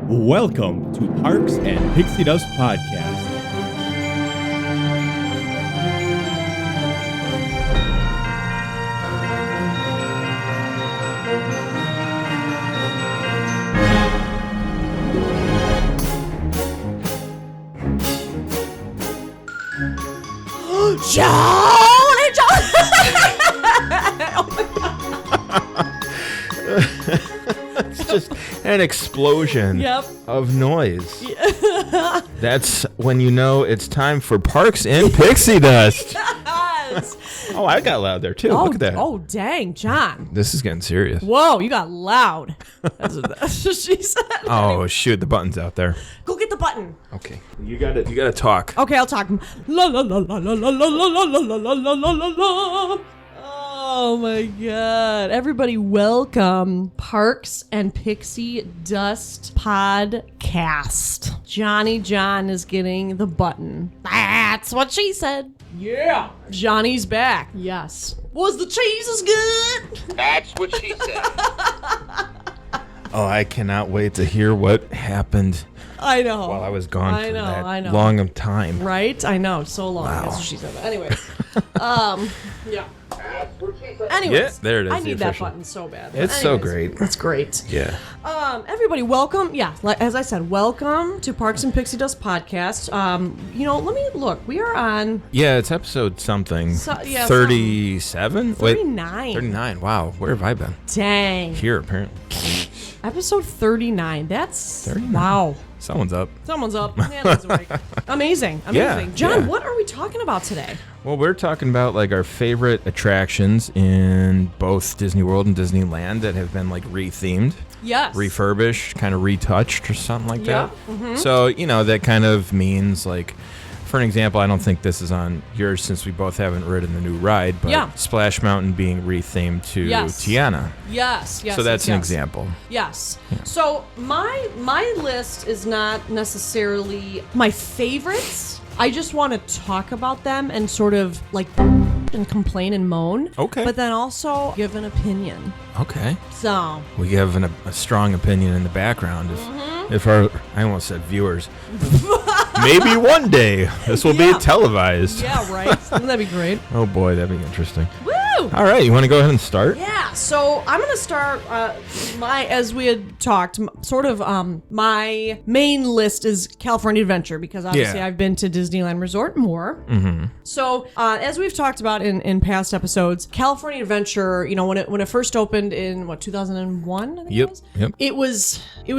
Welcome to Parks and Pixie Dust Podcast. John and John. It's just an explosion of noise. Yeah. That's when you know it's time for Parks and Pixie Dust. Yes. Oh, I got loud there too. Look at that. Oh, dang, John. This is getting serious. Whoa, you got loud. That's what she said. Oh, shoot, the button's out there. Go get the button. Okay. You gotta talk. Okay, I'll talk. La la la la la la la la la la la la la la. Oh my God. Everybody, welcome Parks and Pixie Dust Podcast. Johnny John is getting the button. That's what she said. Yeah. Johnny's back. Yes. Was the cheese as good? That's what she said. Oh, I cannot wait to hear what happened I know. while I was gone I for know, that I know. long of time. Right? I know. So long. Wow. That's what she said. Anyway. Yeah. That's what she said. Anyways, Yeah, there it is, I the need that official. button so bad. It's so great. It's great. Yeah. Everybody, welcome. Yeah, as I said, welcome to Parks and Pixie Dust Podcast. Let me look. We are on Yeah, it's episode something. 37? 39. 39. Wow, where have I been? Dang. Here, apparently. Episode 39. That's 39. wow. Someone's up. Someone's up. Man's awake. Amazing. Yeah, John, yeah. what are we talking about today? Well, we're talking about like our favorite attractions in both Disney World and Disneyland that have been like rethemed, Yes. refurbished, kind of retouched or something like Yeah. that. So, that kind of means like, for an example, I don't think this is on yours since we both haven't ridden the new ride, but Yeah. Splash Mountain being rethemed to Yes. Tiana. Yes. So that's an yes. example. Yes. So my list is not necessarily my favorites. I just want to talk about them and sort of like and complain and moan. Okay. But then also give an opinion. Okay. So We have a strong opinion in the background. If our, I almost said viewers, maybe one day this will Yeah. be televised. yeah, right. Wouldn't that be great? Oh boy, that'd be interesting. Woo! All right, you want to go ahead and start? Yeah, so I'm gonna start. As we had talked, my main list is California Adventure because obviously Yeah. I've been to Disneyland Resort more. Mm-hmm. So as we've talked about in past episodes, California Adventure, when it first opened in 2001, I think Yep, it was. yep. It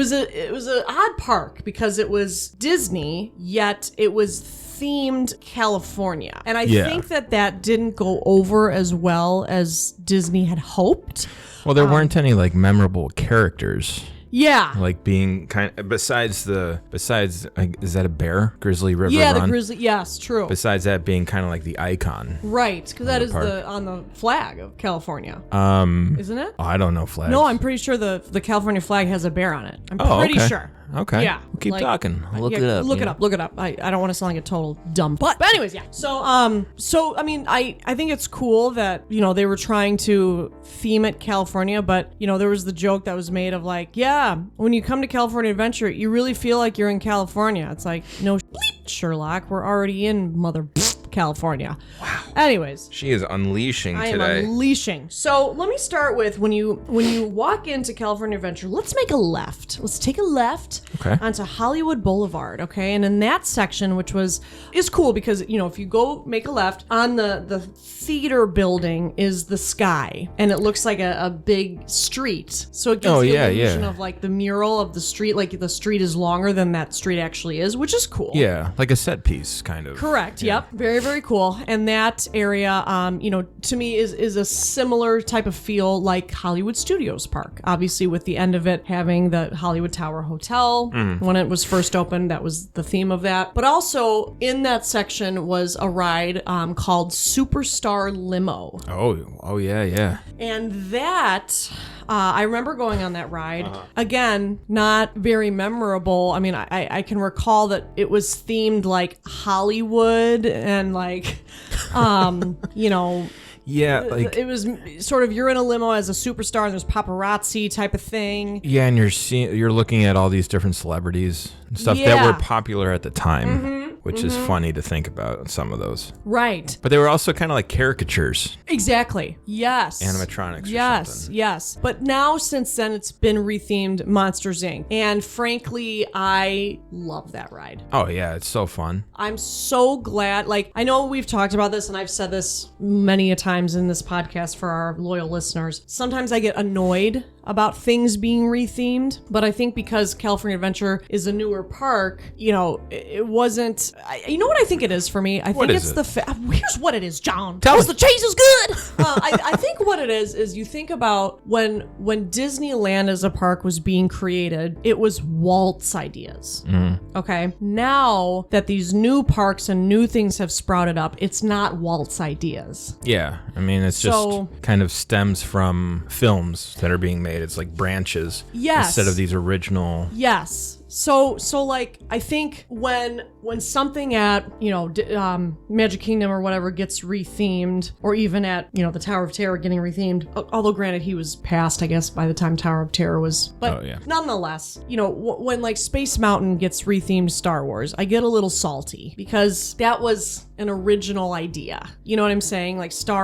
was an odd park because it was Disney, yet it was themed California. And I Yeah. think that didn't go over as well as Disney had hoped. Well, there weren't any like memorable characters, Yeah. like being besides like, is that a bear? Grizzly River Yeah, the Run? grizzly. Yes, true. Besides that being kind of like the icon. Right, because that the is park. on the flag of California, isn't it? I don't know flags. No, I'm pretty sure the California flag has a bear on it. I'm Oh, pretty okay. sure. Okay. Yeah. We'll keep like- talking. Look Yeah, it up. Look you it know? up. Look it up. I don't want to sound like a total dumb butt. But anyways, yeah. So I mean, I think it's cool that they were trying to theme it California, but there was the joke that was made of like, yeah, when you come to California Adventure, you really feel like you're in California. It's like, no, Sherlock, we're already in mother California. Wow. Anyways. She is unleashing I am today. unleashing. So let me start with when you walk into California Adventure, let's make a left. Let's take a left Okay. onto Hollywood Boulevard, okay? And in that section, which is cool because, if you go make a left, on the theater building is the sky, and it looks like a big street. So it gives the illusion of like the mural of the street, like the street is longer than that street actually is, which is cool. Yeah, like a set piece, kind of. Correct. Yeah. Yep. Very, very cool. And that area, to me is a similar type of feel like Hollywood Studios Park. Obviously, with the end of it having the Hollywood Tower Hotel. When it was first opened, that was the theme of that. But also in that section was a ride called Superstar Limo. Oh yeah, yeah. And that, I remember going on that ride. Again, not very memorable. I mean, I can recall that it was themed like Hollywood and like, Yeah, like It was sort of you're in a limo as a superstar and there's paparazzi type of thing. yeah, and you're looking at all these different celebrities and stuff that Yeah. were popular at the time, which is funny to think about some of those. Right. But they were also kind of like caricatures, Exactly. Yes. animatronics or Yes, something. yes. But now, since then, it's been rethemed Monsters Inc. And frankly, I love that ride. Oh yeah, it's so fun. I'm so glad. Like, I know we've talked about this, and I've said this many a times in this podcast for our loyal listeners. Sometimes I get annoyed about things being rethemed, but I think because California Adventure is a newer park, it wasn't. You know what I think it is for me? I think is it's it? here's what it is, John. Tell Because me. the cheese is good. I think what it is you think about when Disneyland as a park was being created, it was Walt's ideas. Okay. Now that these new parks and new things have sprouted up, it's not Walt's ideas. Yeah, I mean it's So- just kind of stems from films that are being made. It's like branches Yes. instead of these original. Yes. So like I think when something at Magic Kingdom or whatever gets rethemed, or even at the Tower of Terror getting rethemed, although granted he was passed I guess by the time Tower of Terror was, but Oh, yeah. nonetheless, when like Space Mountain gets rethemed Star Wars, I get a little salty because that was an original idea. You know what I'm saying? Like Space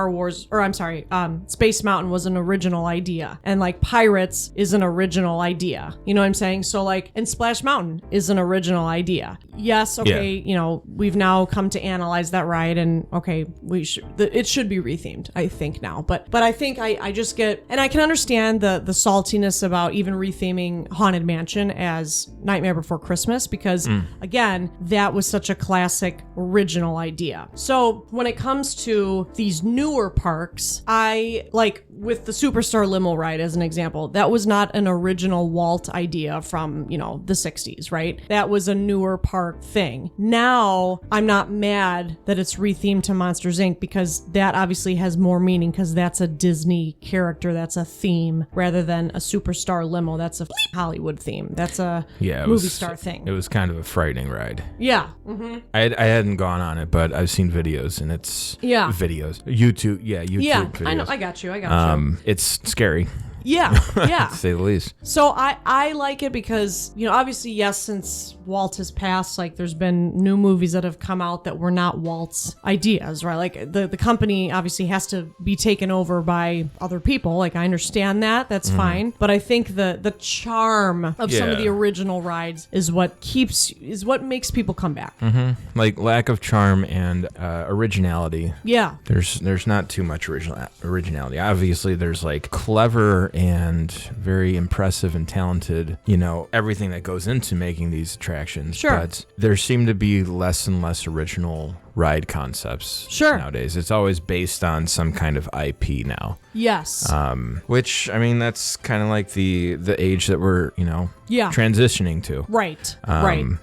Mountain was an original idea, and like Pirates is an original idea. You know what I'm saying? So like, and Splash Mountain is an original idea. Yes, okay, we've now come to analyze that ride, and okay, it should be rethemed, I think now. But I think I just get, and I can understand the saltiness about even retheming Haunted Mansion as Nightmare Before Christmas, because again, that was such a classic original idea. So when it comes to these newer parks, I like with the Superstar Limo ride as an example, that was not an original Walt idea from, the 60s, right? That was a newer park thing. Now, I'm not mad that it's rethemed to Monsters Inc. because that obviously has more meaning, because that's a Disney character, that's a theme, rather than a Superstar Limo. That's a Hollywood theme. That's a movie star thing. It was kind of a frightening ride. Yeah. I hadn't gone on it, but I've seen videos, and it's videos. YouTube videos. I know. I got you. It's scary. Yeah. To say the least. So I like it because, obviously, yes, since Walt has passed, like there's been new movies that have come out that were not Walt's ideas, right? Like the company obviously has to be taken over by other people. Like I understand that. That's fine. But I think the charm of some of the original rides is what makes people come back. Like lack of charm and originality. Yeah. There's not too much originality. Obviously, there's like clever and very impressive and talented, everything that goes into making these attractions. Sure. But there seem to be less and less original ride concepts nowadays. It's always based on some kind of IP now. Yes. Which, I mean, that's kind of like the age that we're, transitioning to. Right.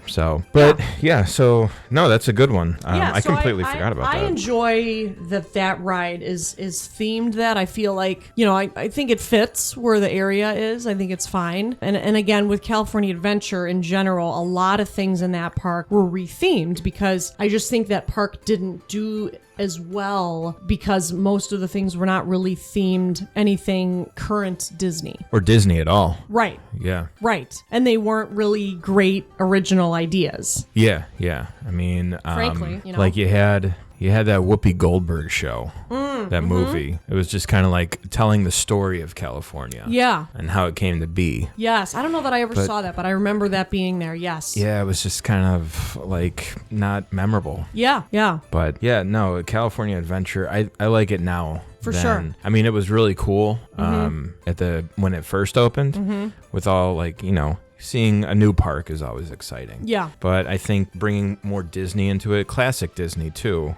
So, but so no, that's a good one. I so completely forgot about that. I enjoy that ride is themed that. I feel like, I think it fits where the area is. I think it's fine. And again, with California Adventure in general, a lot of things in that park were rethemed because I just think that park didn't do as well because most of the things were not really themed anything current Disney. Or Disney at all. Right. Yeah. Right. And they weren't really great original ideas. Yeah. I mean, frankly, like you had that Whoopi Goldberg show, that movie. It was just kind of like telling the story of California. Yeah. And how it came to be. Yes. I don't know that I ever saw that, but I remember that being there. Yes. Yeah, it was just kind of like not memorable. Yeah. But yeah, no, California Adventure, I like it now. For sure. I mean, it was really cool when it first opened with all like, seeing a new park is always exciting. Yeah. But I think bringing more Disney into it, classic Disney too.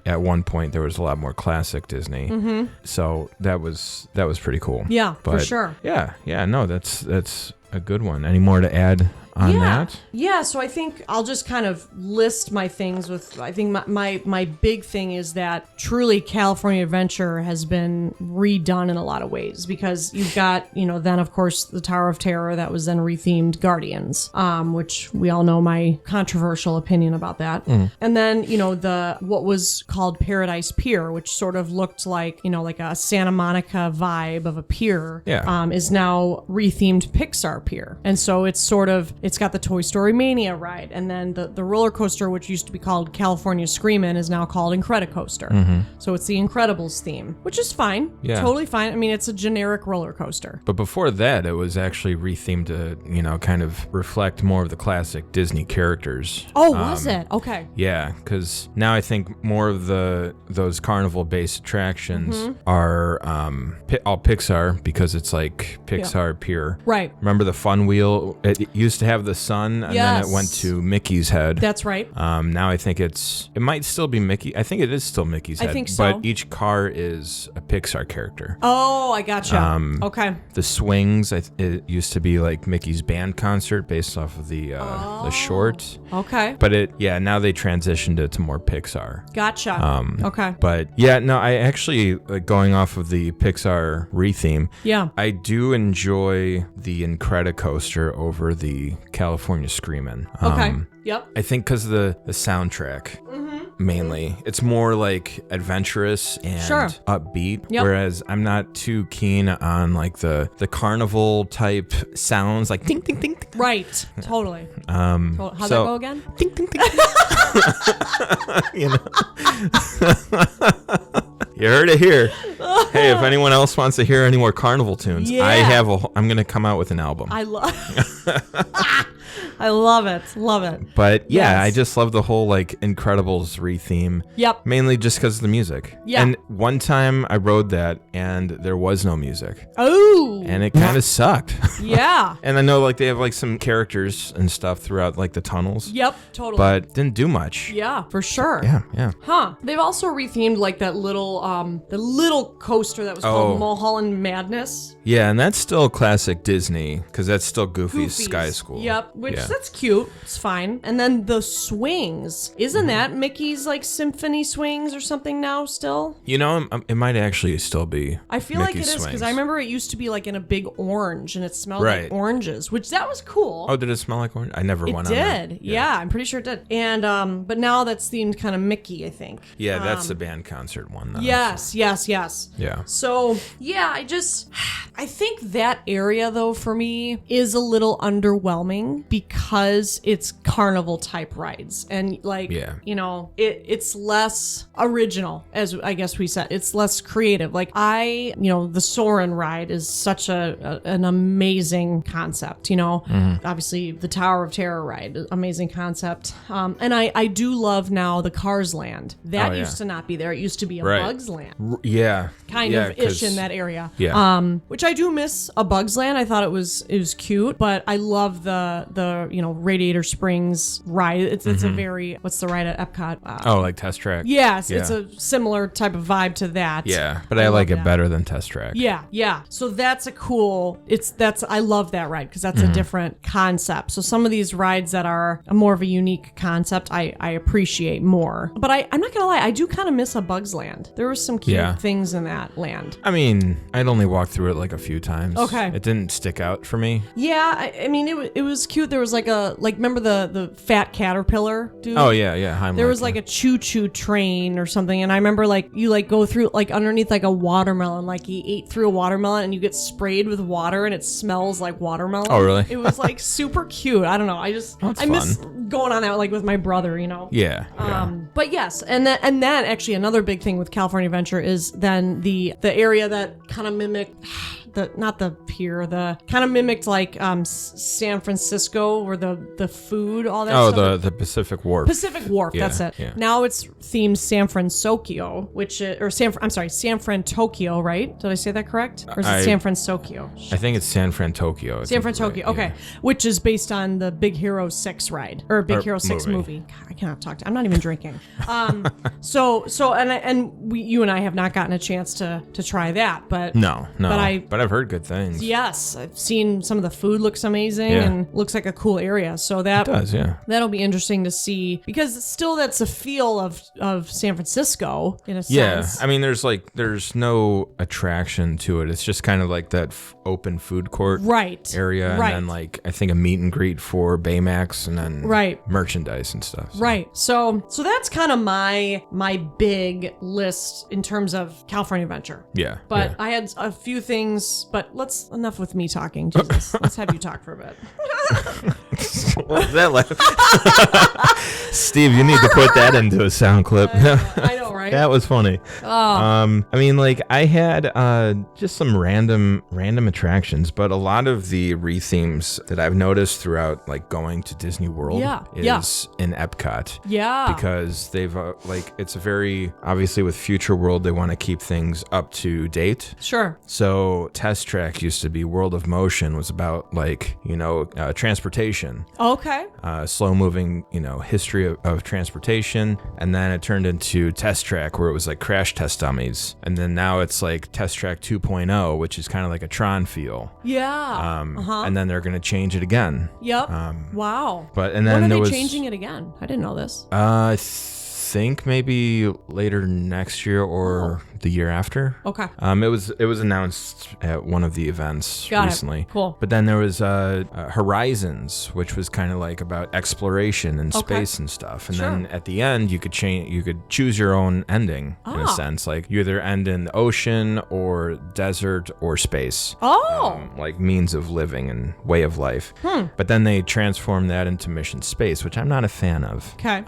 At one point, there was a lot more classic Disney. So that was pretty cool. Yeah, but for sure. Yeah. No, that's a good one. Any more to add on that? Yeah, so I think I'll just kind of list my things with, I think my big thing is that truly California Adventure has been redone in a lot of ways, because you've got, then of course the Tower of Terror that was then rethemed Guardians, which we all know my controversial opinion about that. And then, what was called Paradise Pier, which sort of looked like, like a Santa Monica vibe of a pier, is now rethemed Pixar Pier. And so it's got the Toy Story Mania ride. And then the roller coaster, which used to be called California Screamin', is now called Incredicoaster. So it's the Incredibles theme, which is fine. Yeah. Totally fine. I mean, it's a generic roller coaster. But before that, it was actually rethemed to, kind of reflect more of the classic Disney characters. Oh, was it? Okay. Yeah, because now I think more of those carnival-based attractions are all Pixar, because it's like Pixar Pier. Right. Remember the Fun Wheel? It used to have the sun, and then it went to Mickey's head. That's right. Now I think it might still be Mickey. I think it is still Mickey's head. I think so. But each car is a Pixar character. Oh, I gotcha. Okay. The swings, it used to be like Mickey's band concert based off of the short. Okay. But now they transitioned it to more Pixar. Gotcha. Okay. But yeah, no, I actually, going off of the Pixar retheme, I do enjoy the Incredicoaster over the California Screamin'. Okay. Yep. I think because of the soundtrack. Mainly, it's more like adventurous and upbeat, whereas I'm not too keen on like the carnival type sounds, like ding ding ding ding. Right, totally. How'd that go again? Ding ding ding. You heard it here. Hey, if anyone else wants to hear any more carnival tunes, I'm gonna come out with an album. I love I love it. Love it. But yeah, I just love the whole like Incredibles retheme. Yep. Mainly just because of the music. Yeah. And one time I rode that and there was no music. Oh. And it kind of sucked. Yeah. And I know like they have like some characters and stuff throughout like the tunnels. Yep, totally. But didn't do much. Yeah, for sure. Yeah. Huh. They've also rethemed like that little the little coaster that was called Mulholland Madness. Yeah, and that's still classic Disney, because that's still Goofy's Sky School. Yep, which that's cute. It's fine. And then the swings. Isn't that Mickey's like symphony swings or something now still? It might actually still be. I feel Mickey's like it is, because swings. I remember it used to be like in a big orange and it smelled like oranges, which that was cool. Oh, did it smell like orange? I never went on that. It did. Yeah, I'm pretty sure it did. And but now that's themed kind of Mickey, I think. Yeah, that's the band concert one though. Yes. Yeah. So, yeah, I think that area though for me is a little underwhelming because it's carnival type rides and like it's less original, as I guess we said. It's less creative. Like the Soarin' ride is such an amazing concept, Obviously the Tower of Terror ride, amazing concept. And I do love now the Cars Land. That used to not be there. It used to be a Bugs Land. Yeah. Kind of ish in that area. Yeah. Which I do miss a Bugs Land. I thought it was cute, but I love the Radiator Springs ride. It's a very, what's the ride at Epcot? Like Test Track. Yes, it's a similar type of vibe to that. Yeah, but I like it better than Test Track. Yeah. So that's I love that ride because that's a different concept. So some of these rides that are more of a unique concept, I appreciate more. But I'm not gonna lie, I do kind of miss a Bugs Land. There were some cute things in that land. I mean, I'd only walked through it like a few times. Okay. It didn't stick out for me. Yeah, I mean, it was cute. There was remember the fat caterpillar dude? Oh, yeah. Heimlich, there was like a choo-choo train or something, and I remember like you like go through like underneath like a watermelon, like he ate through a watermelon and you get sprayed with water and it smells like watermelon. Oh, really? It was like super cute. I don't know. I miss going on that like with my brother, Yeah. But yes, and then actually another big thing with California Adventure is then the area that kind of mimicked not the pier, the kind of mimicked like San Francisco, where the food, all that stuff. Oh, the Pacific Wharf. That's it. Yeah. Now it's themed San Fransokyo, San Fran Tokyo, right? Did I say that correct? Or is it San Fransokyo? I think it's San Fran Tokyo. San Fran Tokyo, okay. Yeah. Which is based on the Big Hero 6 ride, or Big Hero 6 movie. God, I cannot talk to. I'm not even drinking. You and I have not gotten a chance to try that, but no. But I've heard good things. Yes, I've seen some of the food looks amazing Yeah. and looks like a cool area. So that It does, yeah. that'll be interesting to see because still that's a feel of San Francisco in a Yeah, sense. I mean, there's no attraction to it. It's just kind of like that open food court area, Right. and then like I think a meet and greet for Baymax, and then merchandise and stuff. So. Right. So that's kind of my big list in terms of California Adventure. Yeah. But yeah. I had a few things, but enough with me talking. Jesus. Let's have you talk for a bit. What was that like? Steve, you need to put that into a sound clip. I know, right? That was funny. Oh. I mean, like I had just some random attractions, but a lot of the rethemes that I've noticed throughout like going to Disney World is in Epcot. Yeah. Because they've it's a very obviously with Future World they want to keep things up to date. Sure. So Test Track used to be World of Motion was about like transportation. Okay. Slow moving, history of transportation, and then it turned into Test Track where it was like crash test dummies, and then now it's like Test Track 2.0, which is kind of like a Tron feel. Yeah. And then they're gonna change it again. Yep. Wow. And then when there are was they changing it again? I didn't know this. I think maybe later next year or the year after. Okay. It was announced at one of the events recently. It. Cool. But then there was Horizons, which was kind of like about exploration and space and stuff. And then at the end, you could choose your own ending in a sense. Like you either end in the ocean or desert or space. Like means of living and way of life. But then they transformed that into Mission Space, which I'm not a fan of. Okay.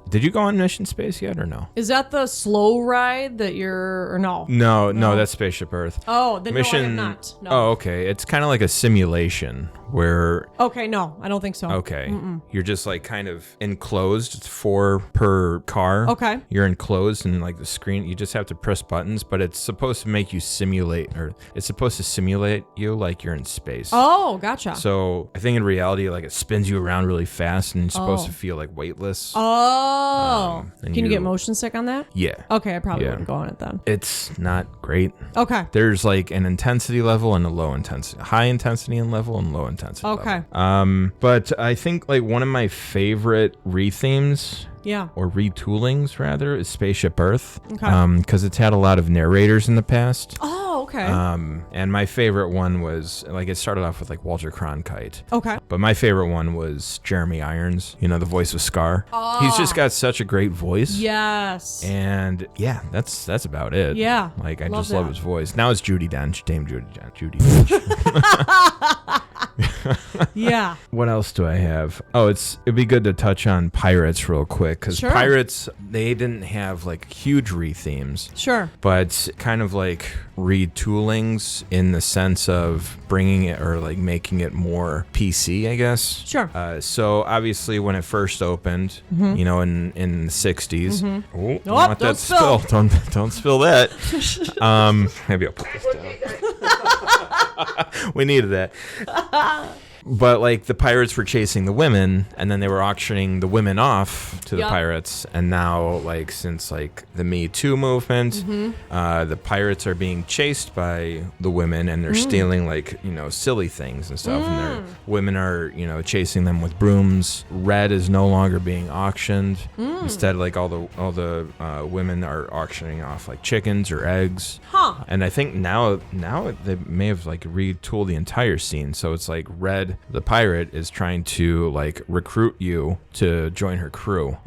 Did you go on Mission Space yet or no? Is that the slow ride that or no? No, that's Spaceship Earth. Oh, then Mission, no, I have not. No. Oh, okay. It's kind of like a simulation where... Okay, no, I don't think so. Okay. You're just like kind of enclosed. It's 4 per car. Okay. You're enclosed and like the screen, you just have to press buttons, but it's supposed to make you simulate, or it's supposed to simulate you like you're in space. Oh, gotcha. So I think in reality, like it spins you around really fast and you're supposed to feel like weightless. Oh. And Can you get motion sick on that? Yeah. Okay, I probably wouldn't go on it then. It's not great. Okay. There's like an intensity level and a low intensity, high intensity and level and low intensity Okay. level. But I think like one of my favorite rethemes or retoolings rather is Spaceship Earth. Okay. Because it's had a lot of narrators in the past. Oh, okay. And my favorite one was like it started off with like Walter Cronkite. Okay. But my favorite one was Jeremy Irons, the voice of Scar. He's just got such a great voice. Yes. And yeah, that's about it. Yeah. Like I Love just love that. his voice. Now it's Judi Dench, Dame Judi Dench. Yeah. What else do I have? Oh, it'd be good to touch on Pirates real quick because Sure. Pirates, they didn't have like huge rethemes. Sure. But kind of like retoolings in the sense of bringing it or like making it more PC, I guess. Sure. So obviously when it first opened, in the 60s. Oh, don't Nope, let don't that spill. Don't spill that. Maybe I'll put this down. We needed that. But like the pirates were chasing the women and then they were auctioning the women off to the pirates, and now like since like the Me Too movement, the pirates are being chased by the women and they're stealing like silly things and stuff, and their women are chasing them with brooms. Red is no longer being auctioned. Instead, like all the women are auctioning off like chickens or eggs. And I think now they may have like retooled the entire scene, so it's like Red the pirate is trying to like recruit you to join her crew.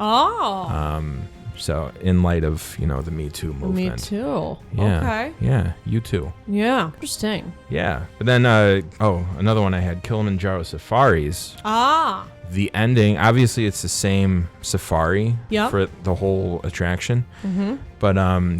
So in light of the Me Too movement. Me Too. Yeah. Okay. Yeah, you too. Yeah. Interesting. Yeah. But then another one I had, Kilimanjaro Safaris. The ending, obviously it's the same safari for the whole attraction. But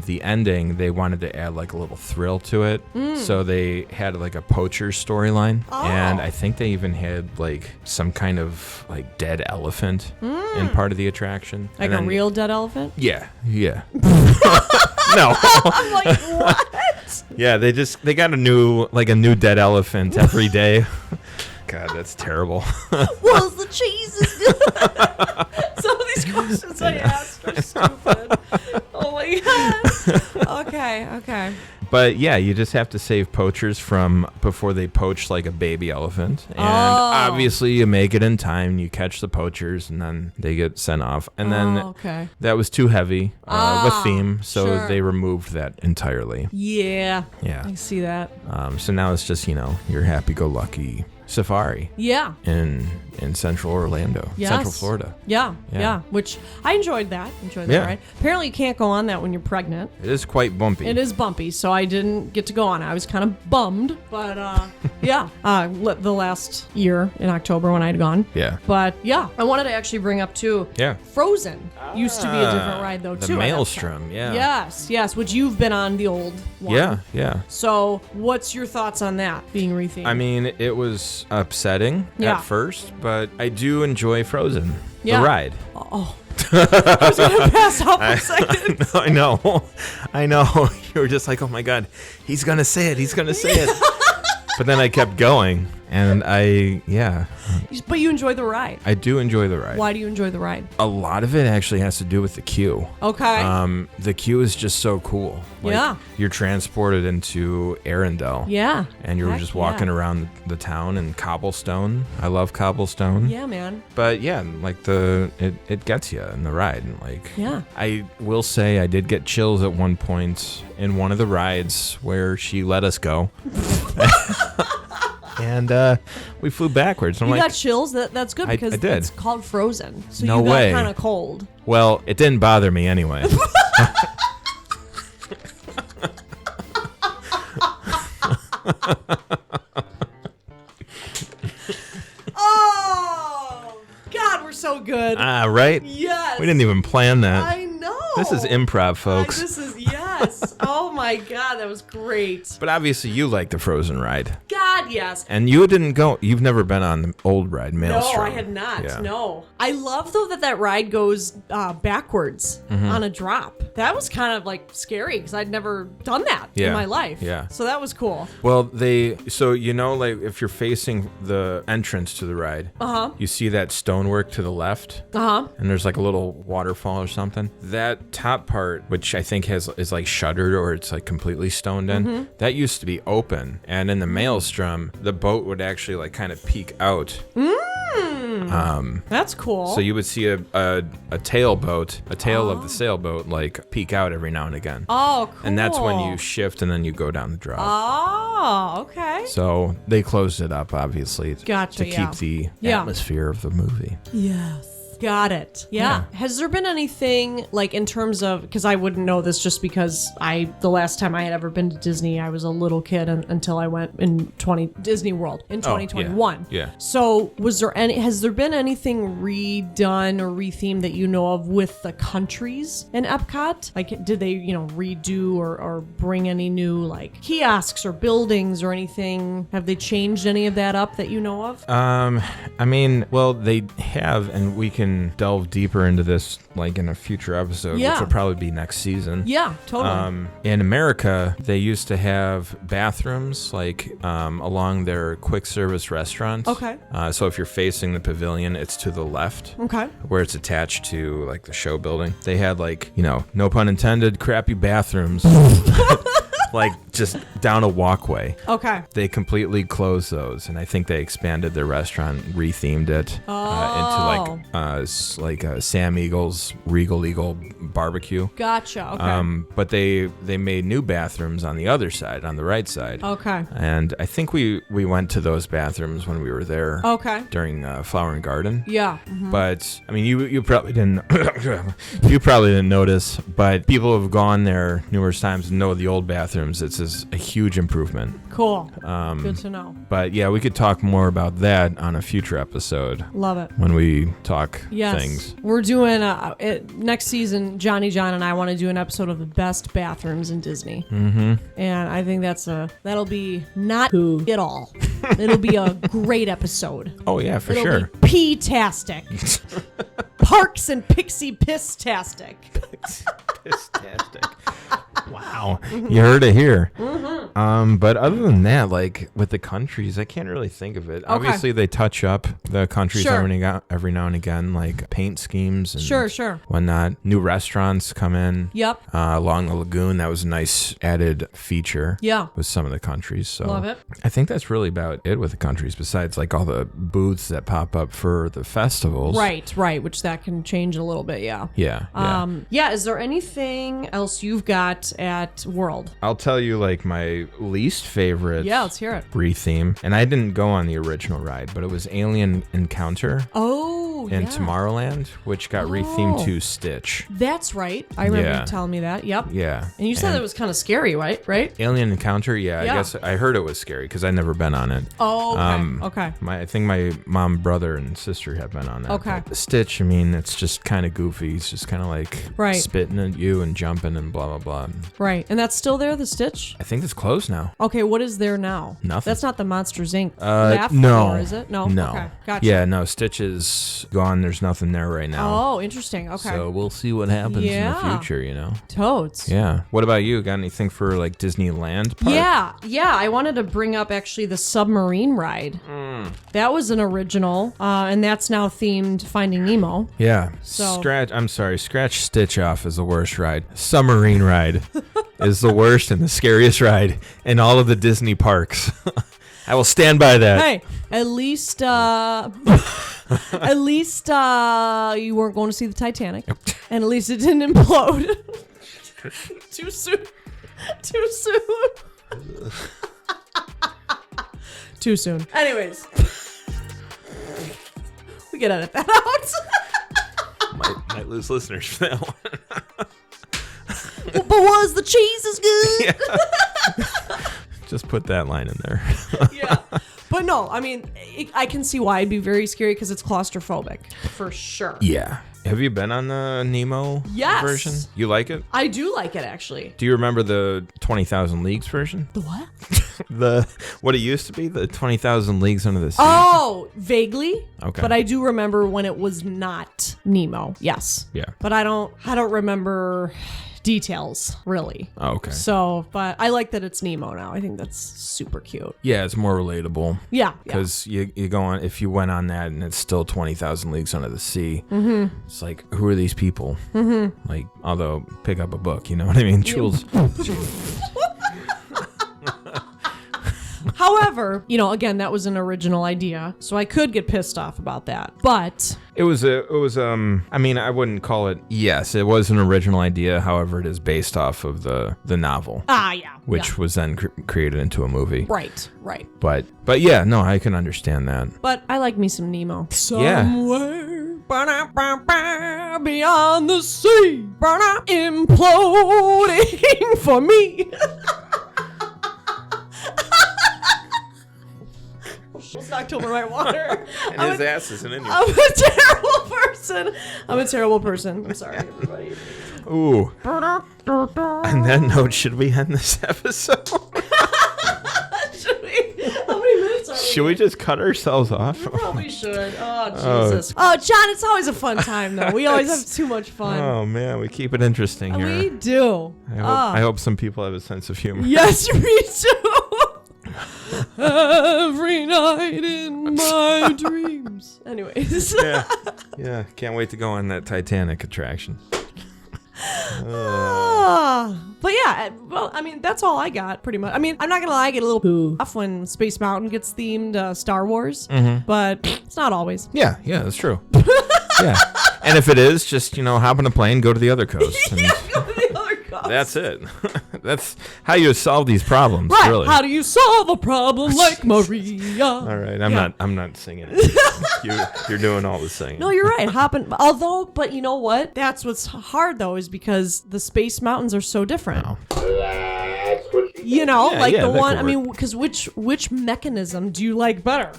the ending, they wanted to add like a little thrill to it. So they had like a poacher storyline. And I think they even had like some kind of like dead elephant in part of the attraction. Like a real dead elephant? Yeah. No. I'm like, what? Yeah, they got a new dead elephant every day. God, that's terrible. Was the cheese? Some of these questions I asked are stupid. Oh my god. Okay. Okay. But yeah, you just have to save poachers from before they poach like a baby elephant. And obviously you make it in time. You catch the poachers and then they get sent off. And then that was too heavy of a theme. So they removed that entirely. Yeah. Yeah. I see that. So now it's just, your happy-go-lucky safari. Yeah. In Central Orlando. Yes. Central Florida. Yeah. Which I enjoyed that. Right? Apparently you can't go on that when you're pregnant. It is quite bumpy. It is bumpy, so I didn't get to go on it. I was kind of bummed, but the last year in October when I'd gone. Yeah. But yeah, I wanted to actually bring up too. Yeah. Frozen used to be a different ride though the too. The Maelstrom, yeah. Yes, which you've been on the old one. Yeah. So what's your thoughts on that being rethemed? I mean, it was upsetting at first, but I do enjoy Frozen, the ride. Oh. I was gonna pass out for a second. I know. You were just like, oh my God, he's gonna say it. But then I kept going, and But you enjoy the ride. I do enjoy the ride. Why do you enjoy the ride? A lot of it actually has to do with the queue. Okay. The queue is just so cool. You're transported into Arendelle. Yeah. And you're just walking around the town in cobblestone. I love cobblestone. Yeah, man. But yeah, it gets you in the ride. And I will say I did get chills at one point in one of the rides where she let us go. And we flew backwards. You got chills? That's good because I did. It's called Frozen. So no you got way. kind of cold. Well, it didn't bother me anyway. Oh, God, we're so good. Right? Yes. We didn't even plan that. I know. This is improv, folks. Yes. Oh my God, that was great. But obviously you like the Frozen ride. God, yes. And you didn't go, you've never been on the old ride, Maelstrom. No, I had not. Yeah. No. I love, though, that ride goes backwards on a drop. That was kind of scary because I'd never done that in my life. Yeah. So that was cool. Well, if you're facing the entrance to the ride, you see that stonework to the left, and there's a little waterfall or something. That top part, which I think is shuttered or it's completely stoned in, that used to be open. And in the Maelstrom, the boat would actually kind of peek out. That's cool. So you would see a tail of the sailboat peek out every now and again. Oh, cool. And that's when you shift and then you go down the drop. Oh, okay. So they closed it up, obviously, Gotcha, to keep the atmosphere of the movie. Yes. Got it. Yeah. Has there been anything in terms of, because I wouldn't know this just because the last time I had ever been to Disney, I was a little kid until I went in Disney World in 2021. Yeah. So has there been anything redone or rethemed that you know of with the countries in Epcot? Did they, redo or bring any new kiosks or buildings or anything? Have they changed any of that up that you know of? They have, and we can delve deeper into this in a future episode, which will probably be next season. Yeah, totally. In America, they used to have bathrooms along their quick service restaurants. Okay. So if you're facing the pavilion, it's to the left. Okay. Where it's attached to the show building. They had no pun intended, crappy bathrooms. Just down a walkway. Okay. They completely closed those, and I think they expanded their restaurant, rethemed it into Sam Eagle's Regal Eagle barbecue. Gotcha. Okay. But they made new bathrooms on the other side, on the right side. Okay. And I think we went to those bathrooms when we were there. Okay. During Flower and Garden. Yeah. Mm-hmm. But you probably didn't notice, but people have gone there numerous times and know the old bathrooms. It's a huge improvement. Cool. Good to know. But yeah, we could talk more about that on a future episode. Love it. When we talk things. We're doing next season. Johnny John and I want to do an episode of the best bathrooms in Disney. Mm-hmm. And I think that'll be not at all. It'll be a great episode. Oh yeah, for It'll sure. Be pee-tastic. Parks and Pixie piss-tastic. Piss-tastic. Wow. You heard it here. Mm-hmm. But other than that, like with the countries, I can't really think of it. Obviously, they touch up the countries every now and again, like paint schemes and whatnot. New restaurants come in. Yep. Along the lagoon, that was a nice added feature. Yeah. With some of the countries. So love it. I think that's really about it with the countries, besides like all the booths that pop up for the festivals. Right. Which that can change a little bit. Yeah. Yeah. Is there anything else you've got at World? I'll tell you like my least favorite. Yeah, let's hear it. Retheme, and I didn't go on the original ride, but it was Alien Encounter. Oh, in Tomorrowland, which got rethemed to Stitch. That's right. I remember you telling me that. Yep. Yeah. And you said it was kind of scary, right? Alien Encounter. Yeah. I guess I heard it was scary because I'd never been on it. Oh, okay. I think my mom, brother, and sister have been on that. Okay. But Stitch, I mean, it's just kind of goofy. It's just kind of like spitting at you and jumping and blah, blah, blah. Right. And that's still there, the Stitch? I think it's closed now. Okay, what is there now? Nothing. That's not the Monsters, Inc. No. Floor, is it? No? No. Okay, gotcha. Yeah, no, Stitch is gone. There's nothing there right now. Oh, interesting. Okay. So we'll see what happens in the future, you know? Totes. Yeah. What about you? Got anything for like Disneyland park? Yeah. I wanted to bring up actually the submarine ride. That was an original, and that's now themed Finding Nemo. Yeah. So Scratch Stitch off is the worst ride. Submarine ride is the worst and the scariest ride in all of the Disney parks. I will stand by that. Hey, at least you weren't going to see the Titanic, and at least it didn't implode. Too soon. Too soon. Anyways, we can edit that out. Might lose listeners for that one. But was the cheese as good? Yeah. Just put that line in there. Yeah. But no, I mean, I can see why it'd be very scary because it's claustrophobic, for sure. Yeah. Have you been on the Nemo version? You like it? I do like it, actually. Do you remember the 20,000 Leagues version? The what? What it used to be? The 20,000 Leagues Under the Sea? Oh, vaguely. Okay. But I do remember when it was not Nemo. Yes. Yeah. But I don't remember details, really. Oh, okay. So, but I like that it's Nemo now. I think that's super cute. Yeah, it's more relatable. Yeah. Because you go on, if you went on that and it's still 20,000 Leagues Under the Sea, it's like, who are these people? Like, although, pick up a book, you know what I mean? Jules. However, again, that was an original idea, so I could get pissed off about that. But it was I mean, I wouldn't call it, yes, it was an original idea. However, it is based off of the novel. Yeah. Which was then created into a movie. Right. But yeah, no, I can understand that. But I like me some Nemo. Yeah. Somewhere beyond the sea, imploding for me. It's October White Water. And his ass isn't in you. I'm a terrible person. I'm sorry, everybody. Ooh. On that note, should we end this episode? Should we? How many minutes are we? Should we just cut ourselves off? We probably should. Oh, Jesus. Oh, John, it's always a fun time, though. We always have too much fun. Oh, man, we keep it interesting here. We do. I hope some people have a sense of humor. Yes, we do. Every night in my dreams. Anyways. Yeah. Can't wait to go on that Titanic attraction. But yeah, well, I mean, that's all I got, pretty much. I mean, I'm not gonna lie, I get a little off when Space Mountain gets themed Star Wars, but it's not always. Yeah, that's true. Yeah. And if it is, just, hop on a plane, go to the other coast. And Go to the other coast. That's it. That's how you solve these problems, right. really. How do you solve a problem like Maria? All right, I'm not singing it. You're doing all the singing. No, you're right. But you know what? That's what's hard though, is because the Space Mountains are so different. Oh. The one. I mean, because which mechanism do you like better?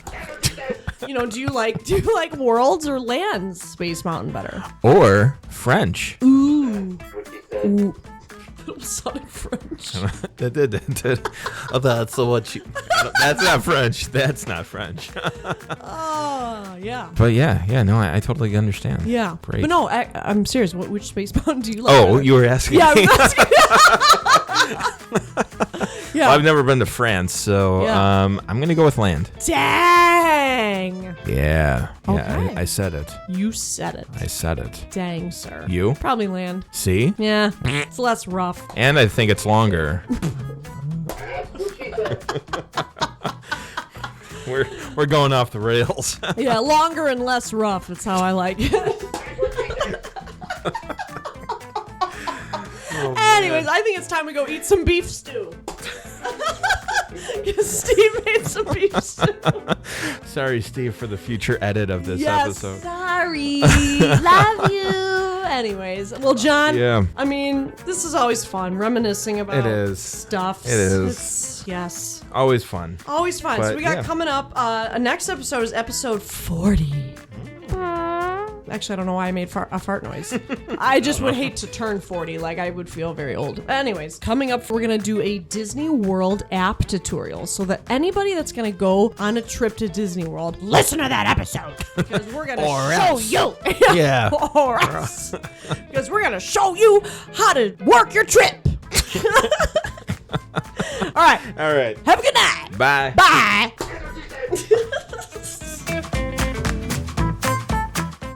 Do you like Worlds or Land's Space Mountain better? Or French. Ooh. It sounded French. That did. Oh, that's what you. That's not French. That's not French. Oh, yeah. But yeah. No, I totally understand. Yeah. Great. But no, I'm serious. Which Space Mountain do you like? Oh, you were asking. Yeah, I was asking. Yeah. Well, I've never been to France, so Yeah. I'm gonna go with land. Dang. Yeah. Okay. Yeah, I said it. You said it. I said it. Dang, sir. You? Probably land. See? Yeah. It's less rough. And I think it's longer. We're going off the rails. Yeah, longer and less rough. That's how I like it. Anyways, I think it's time we go eat some beef stew. Because Steve made some beef stew. Sorry, Steve, for the future edit of this Yes, episode. sorry. Love you. Anyways, well, John, Yeah. I mean, this is always fun, reminiscing about It is. stuff. It is. Yes. Always fun. Always fun. But, So we got yeah. coming up, next episode is episode 40. Actually, I don't know why I made a fart noise. I just would hate to turn 40. Like, I would feel very old. Anyways, coming up, we're going to do a Disney World app tutorial so that anybody that's going to go on a trip to Disney World, listen to that episode. Because we're going to show you. Yeah. Or else. Because we're going to show you how to work your trip. All right. All right. Have a good night. Bye. Bye.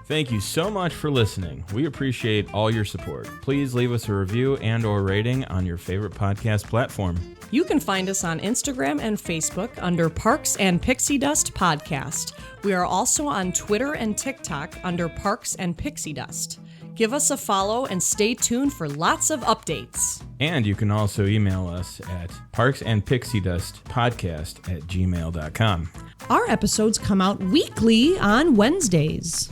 Thank you so much for listening. We appreciate all your support. Please leave us a review and/or rating on your favorite podcast platform. You can find us on Instagram and Facebook under Parks and Pixie Dust Podcast. We are also on Twitter and TikTok under Parks and Pixie Dust. Give us a follow and stay tuned for lots of updates. And you can also email us at parksandpixiedustpodcast@gmail.com. Our episodes come out weekly on Wednesdays.